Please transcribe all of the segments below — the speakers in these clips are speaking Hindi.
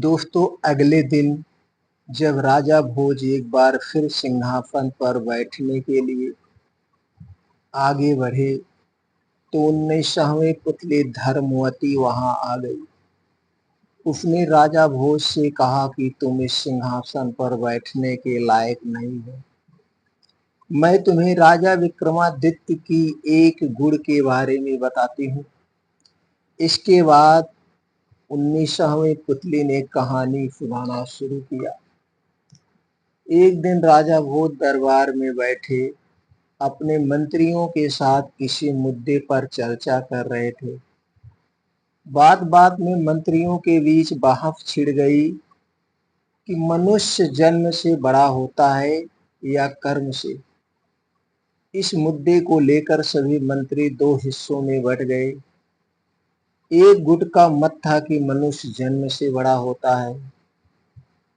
दोस्तों, अगले दिन जब राजा भोज एक बार फिर सिंहासन पर बैठने के लिए आगे बढ़े, तो 19वें पुतले धर्मवती वहां आ गई। उसने राजा भोज से कहा कि तुम इस सिंहासन पर बैठने के लायक नहीं हो। मैं तुम्हें राजा विक्रमादित्य की एक गुण के बारे में बताती हूँ। इसके बाद 19वें पुतले ने कहानी सुनाना शुरू किया। एक दिन राजा भोज दरबार में बैठे अपने मंत्रियों के साथ किसी मुद्दे पर चर्चा कर रहे थे। बात बात में मंत्रियों के बीच बहस छिड़ गई कि मनुष्य जन्म से बड़ा होता है या कर्म से। इस मुद्दे को लेकर सभी मंत्री दो हिस्सों में बंट गए। एक गुट का मत था कि मनुष्य जन्म से बड़ा होता है,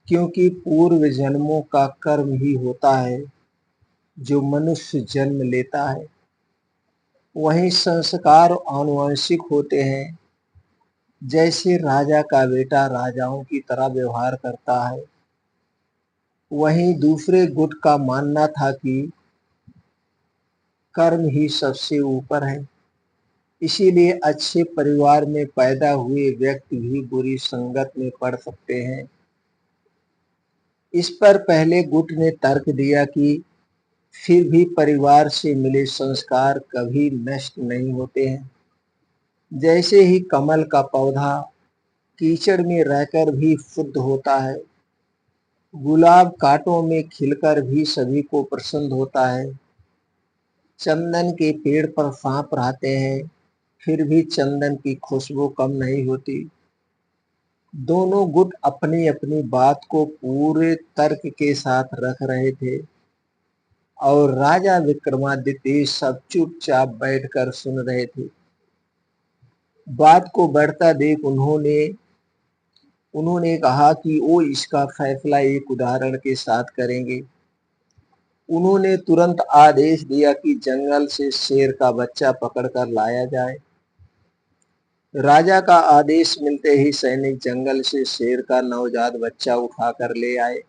क्योंकि पूर्व जन्मों का कर्म ही होता है जो मनुष्य जन्म लेता है। वहीं संस्कार आनुवंशिक होते हैं। जैसे राजा का बेटा राजाओं की तरह व्यवहार करता है। वहीं दूसरे गुट का मानना था कि कर्म ही सबसे ऊपर है। इसीलिए अच्छे परिवार में पैदा हुए व्यक्ति भी बुरी संगत में पड़ सकते हैं। इस पर पहले गुट ने तर्क दिया कि फिर भी परिवार से मिले संस्कार कभी नष्ट नहीं होते हैं। जैसे ही कमल का पौधा कीचड़ में रहकर भी शुद्ध होता है, गुलाब कांटों में खिलकर भी सभी को पसंद होता है, चंदन के पेड़ पर सांप रहते हैं, फिर भी चंदन की खुशबू कम नहीं होती। दोनों गुट अपनी अपनी बात को पूरे तर्क के साथ रख रहे थे और राजा विक्रमादित्य सब चुपचाप बैठकर सुन रहे थे। बात को बढ़ता देख उन्होंने कहा कि वो इसका फैसला एक उदाहरण के साथ करेंगे। उन्होंने तुरंत आदेश दिया कि जंगल से शेर का बच्चा पकड़कर लाया जाए। राजा का आदेश मिलते ही सैनिक जंगल से शेर का नवजात बच्चा उठाकर ले आए।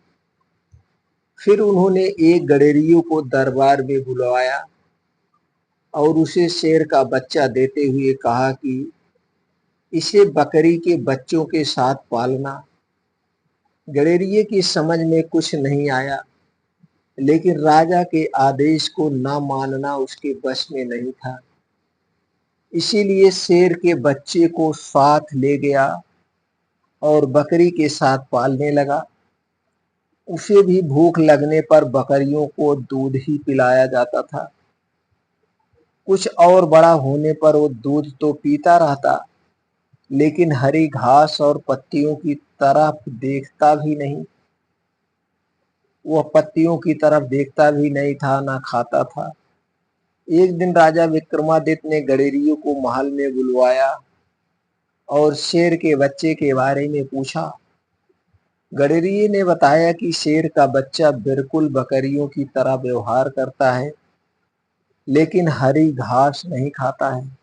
फिर उन्होंने एक गडेरियो को दरबार में बुलवाया और उसे शेर का बच्चा देते हुए कहा कि इसे बकरी के बच्चों के साथ पालना। गडेरिये की समझ में कुछ नहीं आया, लेकिन राजा के आदेश को न मानना उसके बस में नहीं था। इसीलिए शेर के बच्चे को साथ ले गया और बकरी के साथ पालने लगा। उसे भी भूख लगने पर बकरियों को दूध ही पिलाया जाता था। कुछ और बड़ा होने पर वो दूध तो पीता रहता, लेकिन हरी घास और पत्तियों की तरफ देखता भी नहीं। वह पत्तियों की तरफ देखता भी नहीं था, ना खाता था। एक दिन राजा विक्रमादित्य ने गडेरियो को महल में बुलवाया और शेर के बच्चे के बारे में पूछा। गडेरिये ने बताया कि शेर का बच्चा बिल्कुल बकरियों की तरह व्यवहार करता है, लेकिन हरी घास नहीं खाता है।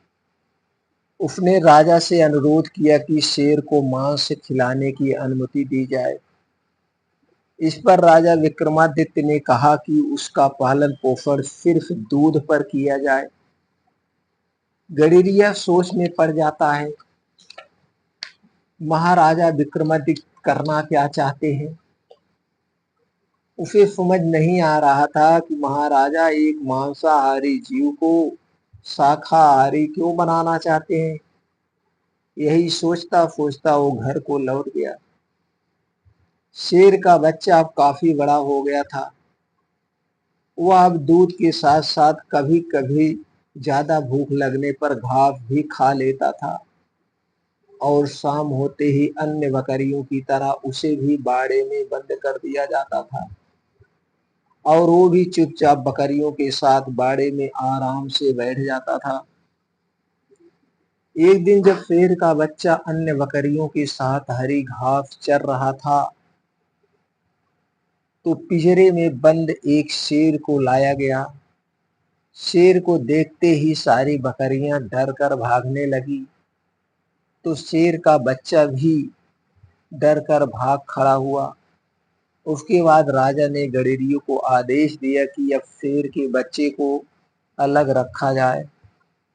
उसने राजा से अनुरोध किया कि शेर को मांस खिलाने की अनुमति दी जाए। इस पर राजा विक्रमादित्य ने कहा कि उसका पालन पोषण सिर्फ दूध पर किया जाए। गडेरिया सोच में पड़ जाता है, महाराजा विक्रमादित्य करना क्या चाहते हैं। उसे समझ नहीं आ रहा था कि महाराजा एक मांसाहारी जीव को शाकाहारी क्यों बनाना चाहते हैं। यही सोचता सोचता वो घर को लौट गया। शेर का बच्चा अब काफी बड़ा हो गया था। वह अब दूध के साथ साथ कभी कभी ज्यादा भूख लगने पर घास भी खा लेता था और शाम होते ही अन्य बकरियों की तरह उसे भी बाड़े में बंद कर दिया जाता था और वो भी चुपचाप बकरियों के साथ बाड़े में आराम से बैठ जाता था। एक दिन जब शेर का बच्चा अन्य बकरियों के साथ हरी घास चर रहा था, तो पिंजरे में बंद एक शेर को लाया गया। शेर को देखते ही सारी बकरियां डर कर भागने लगी, तो शेर का बच्चा भी डर कर भाग खड़ा हुआ। उसके बाद राजा ने गडेरियो को आदेश दिया कि अब शेर के बच्चे को अलग रखा जाए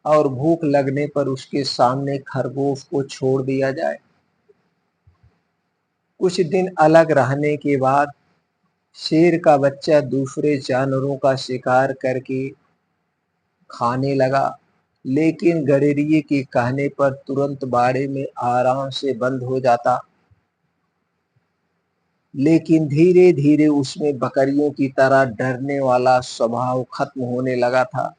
और भूख लगने पर उसके सामने खरगोश को छोड़ दिया जाए। कुछ दिन अलग रहने के बाद शेर का बच्चा दूसरे जानवरों का शिकार करके खाने लगा, लेकिन गडेरिये के कहने पर तुरंत बाड़े में आराम से बंद हो जाता। लेकिन धीरे धीरे उसमें बकरियों की तरह डरने वाला स्वभाव खत्म होने लगा था।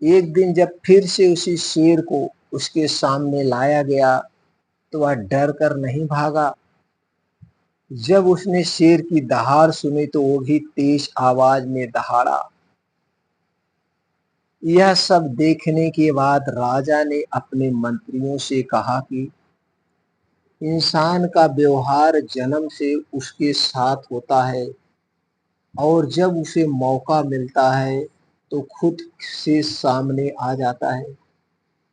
एक दिन जब फिर से उसी शेर को उसके सामने लाया गया तो वह डर कर नहीं भागा। जब उसने शेर की दहाड़ सुनी तो वो भी तेज आवाज में दहाड़ा। यह सब देखने के बाद राजा ने अपने मंत्रियों से कहा कि इंसान का व्यवहार जन्म से उसके साथ होता है और जब उसे मौका मिलता है तो खुद से सामने आ जाता है।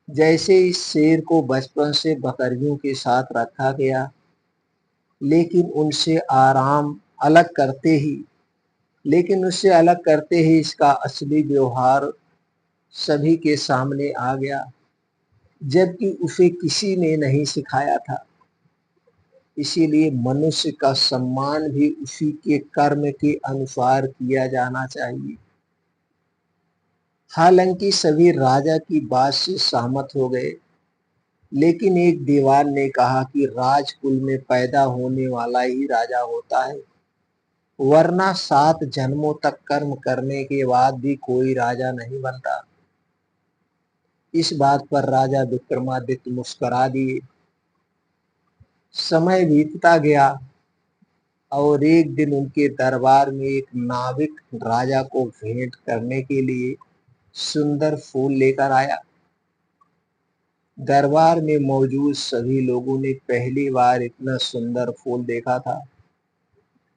जैसे इस शेर को बचपन से बकरियों के साथ रखा गया, लेकिन उनसे आराम अलग करते ही लेकिन उससे अलग करते ही इसका असली व्यवहार सभी के सामने आ गया, जबकि उसे किसी ने नहीं सिखाया था। इसीलिए मनुष्य का सम्मान भी उसी के कर्म के अनुसार किया जाना चाहिए। हालांकि सभी राजा की बात से सहमत हो गए, लेकिन एक दीवान ने कहा कि राजकुल में पैदा होने वाला ही राजा होता है, वरना 7 जन्मों तक कर्म करने के बाद भी कोई राजा नहीं बनता। इस बात पर राजा विक्रमादित्य मुस्कुरा दिए। समय बीतता गया और एक दिन उनके दरबार में एक नाविक राजा को भेंट करने के लिए सुंदर फूल लेकर आया। दरबार में मौजूद सभी लोगों ने पहली बार इतना सुंदर फूल देखा था।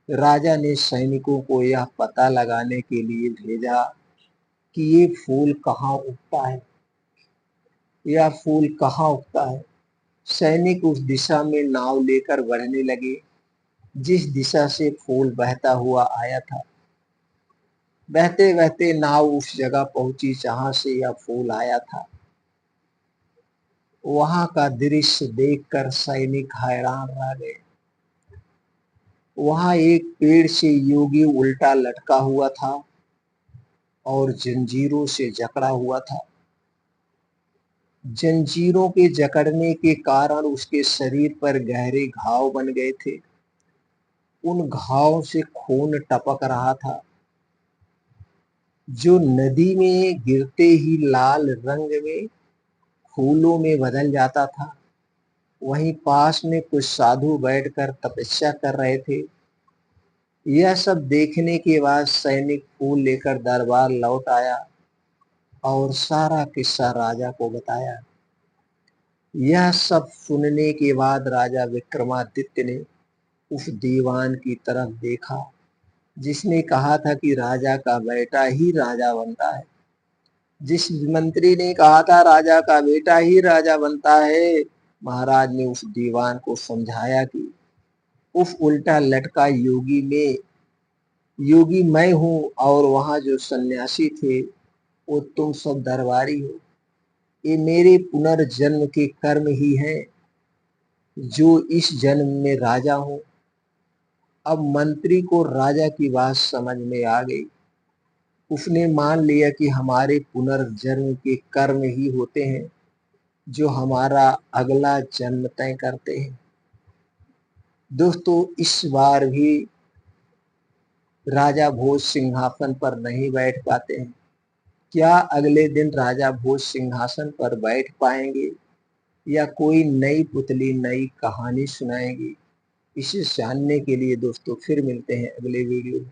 राजा ने सैनिकों को यह पता लगाने के लिए भेजा कि यह फूल कहाँ उगता है। सैनिक उस दिशा में नाव लेकर बढ़ने लगे जिस दिशा से फूल बहता हुआ आया था। बहते बहते नाव उस जगह पहुंची जहां से यह फूल आया था। वहां का दृश्य देखकर सैनिक हैरान रह गए। वहां एक पेड़ से योगी उल्टा लटका हुआ था और जंजीरों से जकड़ा हुआ था। जंजीरों के जकड़ने के कारण उसके शरीर पर गहरे घाव बन गए थे। उन घावों से खून टपक रहा था, जो नदी में गिरते ही लाल रंग में फूलों में बदल जाता था। वहीं पास में कुछ साधु बैठकर तपस्या कर रहे थे। यह सब देखने के बाद सैनिक फूल लेकर दरबार लौट आया और सारा किस्सा राजा को बताया। यह सब सुनने के बाद राजा विक्रमादित्य ने उस दीवान की तरफ देखा जिसने कहा था कि राजा का बेटा ही राजा बनता है। जिस मंत्री ने कहा था राजा का बेटा ही राजा बनता है, महाराज ने उस दीवान को समझाया कि उस उल्टा लटका योगी मैं हूं और वहां जो सन्यासी थे वो तुम सब दरबारी हो। ये मेरे पुनर्जन्म के कर्म ही हैं जो इस जन्म में राजा हूं। अब मंत्री को राजा की बात समझ में आ गई। उसने मान लिया कि हमारे पुनर्जन्म के कर्म ही होते हैं जो हमारा अगला जन्म तय करते हैं। दोस्तों, इस बार भी राजा भोज सिंहासन पर नहीं बैठ पाते हैं। क्या अगले दिन राजा भोज सिंहासन पर बैठ पाएंगे या कोई नई पुतली नई कहानी सुनाएगी? इसे जानने के लिए दोस्तों फिर मिलते हैं अगले वीडियो में।